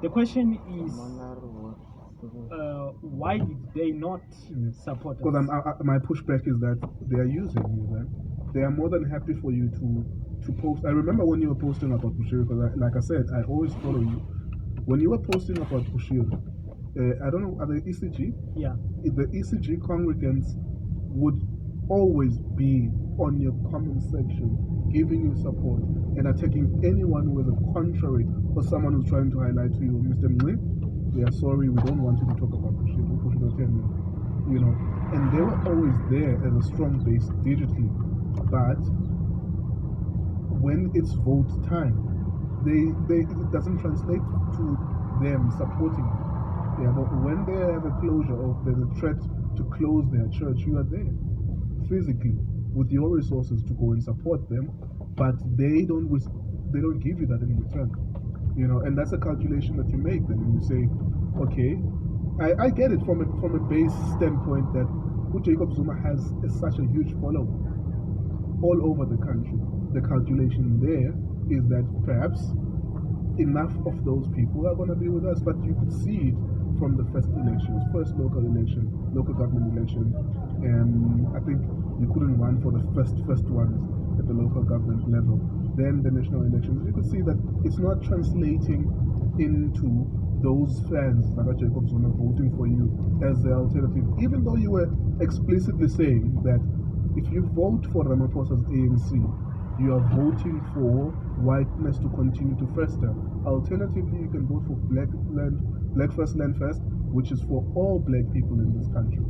The question is, why did they not support us? Because my pushback is that they are using you. Then they are more than happy for you to post. I remember when you were posting about Bushiri, because like I said, I always follow you. When you were posting about Bushiri, I don't know, at the ECG, the ECG congregants would always be on your comment section, giving you support and attacking anyone who is a contrary or someone who's trying to highlight to you, Mr. Mwe, we are sorry, we don't want you to talk about Bushiri, you know, and they were always there as a strong base digitally, but when it's vote time, it doesn't translate to them supporting you. Yeah, but when they have a closure or there's a threat to close their church, you are there physically with your resources to go and support them, but they don't give you that in return. You know, and that's a calculation that you make then, and you say, okay, I get it from a base standpoint that Jacob Zuma has such a huge following all over the country. The calculation there is that perhaps enough of those people are going to be with us, but you could see it from the first local government election, and I think you couldn't run for the first ones at the local government level. Then the national elections, you could see that it's not translating into those fans like Jacob Zuma voting for you as the alternative, even though you were explicitly saying that if you vote for Ramaphosa's ANC, you are voting for whiteness to continue to fester. Alternatively, you can vote for Black First, Land First, which is for all black people in this country.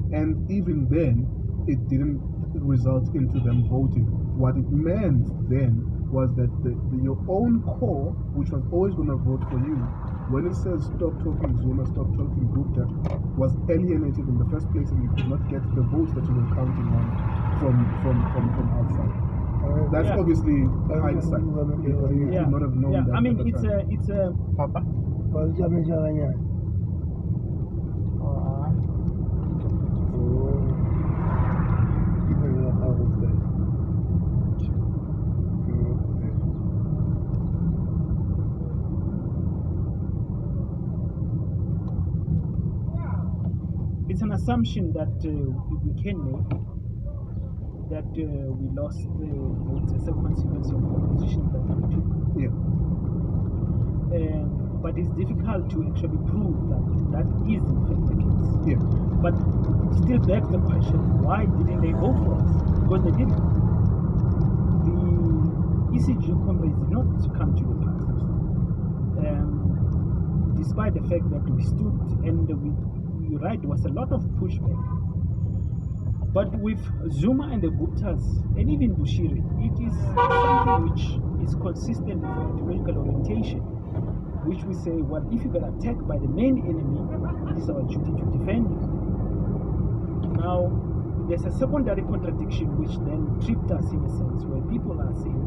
And even then, it didn't result into them voting. What it meant then was that your own core, which was always going to vote for you, when it says stop talking Zuma, stop talking Gupta, was alienated in the first place, and you could not get the votes that you were counting on from outside. That's obviously hindsight. You could not have known that. I mean, it's a Papa. It's an assumption that we can make that we lost the votes as a consequence of the position that we took. Yeah. But it's difficult to actually prove that is in fact the case. Yeah. But still begs the question, why didn't they vote for us? Because they didn't. The ECG comrades did not come to the party. Despite the fact that we stood and you're right, there was a lot of pushback. But with Zuma and the Guptas, and even Bushiri, it is something which is consistent with our ideological orientation, which we say, well, if you get attacked by the main enemy, it is our duty to defend you. Now, there's a secondary contradiction which then tripped us in a sense, where people are saying,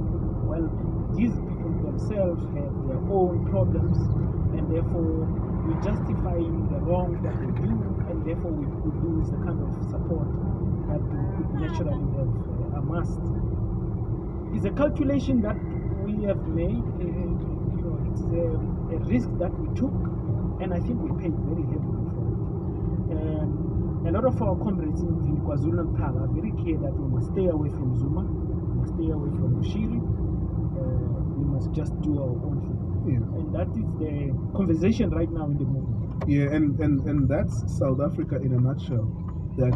well, these people themselves have their own problems, and therefore we're justifying the wrong that they do, and therefore we could lose the kind of support that we could naturally have amassed. It's a calculation that we have made. It's a risk that we took, and I think we paid very heavily for it. A lot of our comrades in KwaZulu-Natal are very clear that we must stay away from Zuma, we must stay away from Bushiri, we must just do our own thing. Yeah. And that is the conversation right now in the movement. Yeah, and that's South Africa in a nutshell. That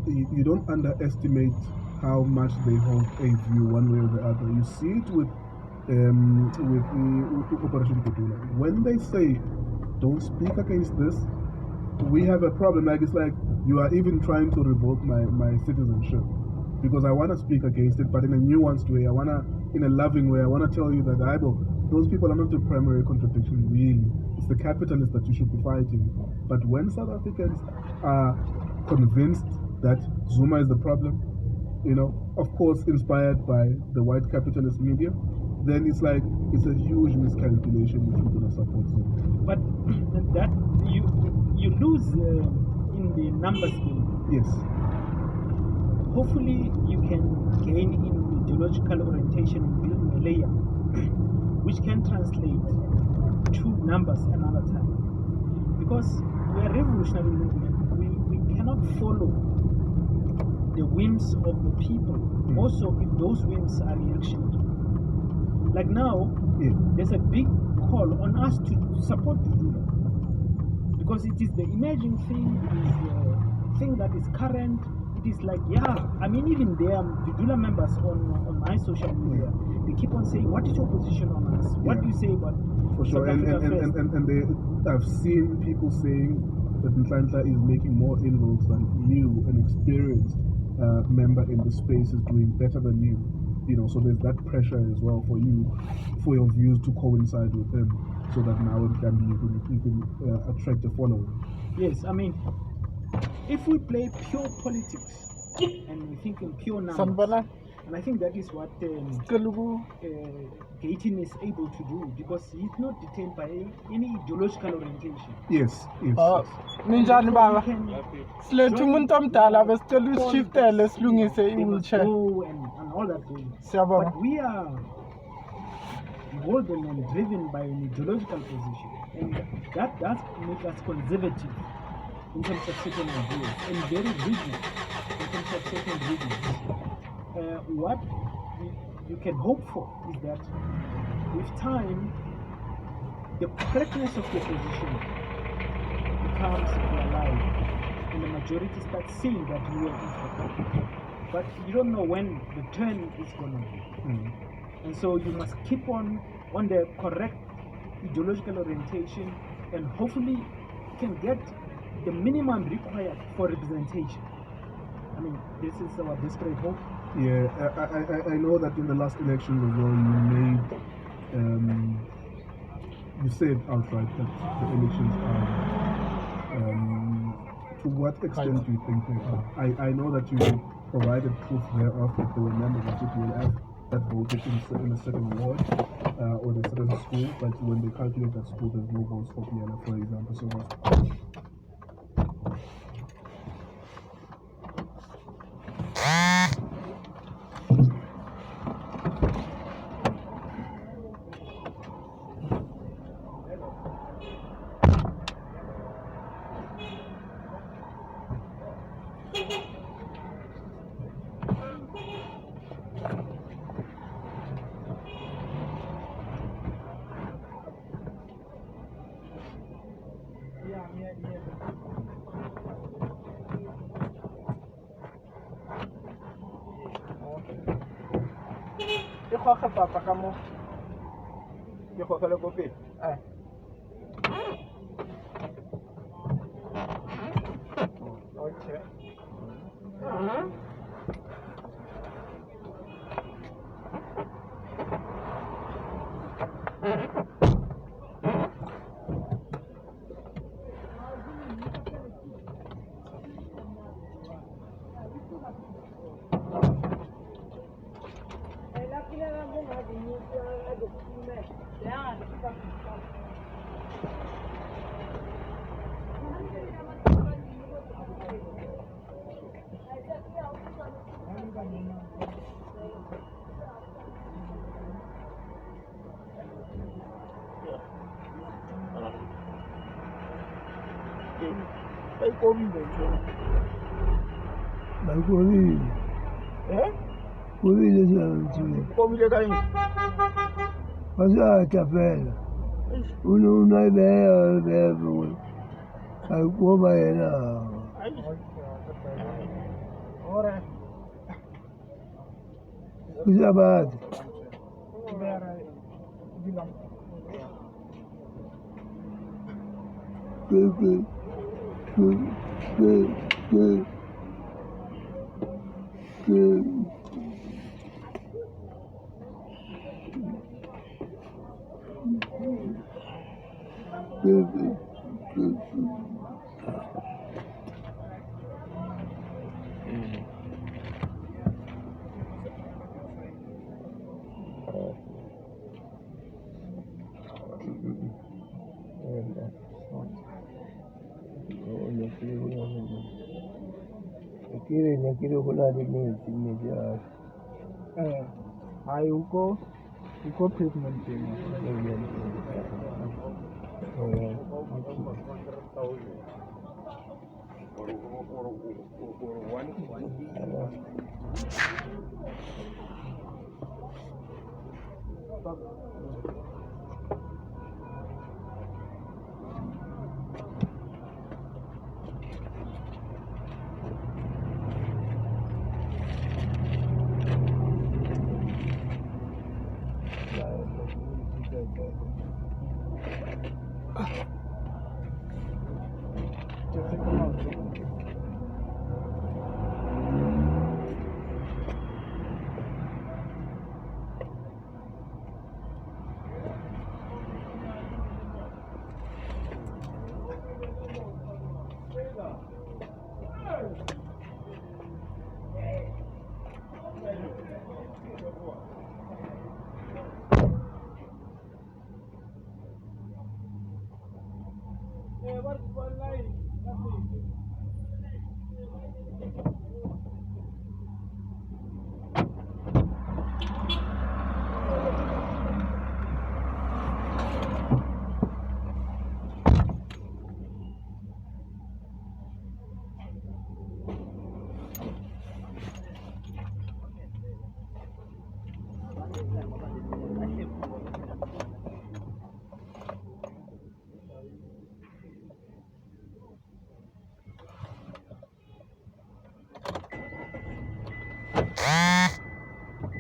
you don't underestimate how much they hold a view one way or the other. You see it with Operation Kutula. When they say, don't speak against this, we have a problem. Like, it's like you are even trying to revoke my citizenship, because I want to speak against it, but in a nuanced way. In a loving way. I want to tell you that those people are not the primary contradiction, really. It's the capitalists that you should be fighting. But when South Africans are convinced that Zuma is the problem, of course inspired by the white capitalist media, then it's like it's a huge miscalculation if you're going to support Zuma. But that you lose in the numbers game. Yes. Hopefully you can gain in ideological orientation and building a layer which can translate to numbers another time. Because we are a revolutionary movement. We cannot follow the whims of the people. Also, if those whims are reactionary. Like now, there's a big call on us to support Dudula. Because it is the emerging thing, it is the thing that is current. It is like, even there, Dudula members on my social media, they keep on saying, what is your position on us? What do you say about for sure? South Africa first? I've seen people saying that Nhlanhla is making more inroads than you, an experienced member in the space, is doing better than you. So there's that pressure as well for you, for your views to coincide with him, so that now it can be you can attract a following. Yes, I mean, if we play pure politics and we think in pure numbers, and I think that is what Daveyton is able to do, because he's not detained by any ideological orientation. Yes. Ninjani baba. Silethu umuntu omdala besicela ushiftele silungise i-wheelchair. And all that thing. But we are golden and driven by an ideological position, and that does make us conservative in terms of certain ideas and very rigid in terms of certain regions. What you can hope for is that with time, the correctness of your position becomes alive, and the majority starts seeing that you are incorrect. But you don't know when the turn is going to be. And so you must keep on the correct ideological orientation, and hopefully you can get the minimum required for representation. I mean, this is our desperate hope. Yeah, I know that in the last elections as well, you said outright that the elections are. To what extent do you think they are? I know that you provided proof thereof that there were members of CPLF that voted in a certain ward or a certain school, but when they calculate that school, there's no votes for PLF, for example. So Papa kamu. Yo kalau kopi. Okay. Masa chapela. Una idea de algo vaya. Ahora. Usa bad. Quiero volar de mí, Uko pavement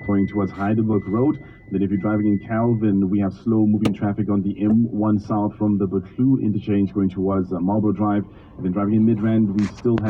Going towards Heidelberg Road. Then if you're driving in Calvin, we have slow moving traffic on the M1 south from the Butlu interchange going towards Marlborough Drive. And then driving in Midrand, we still have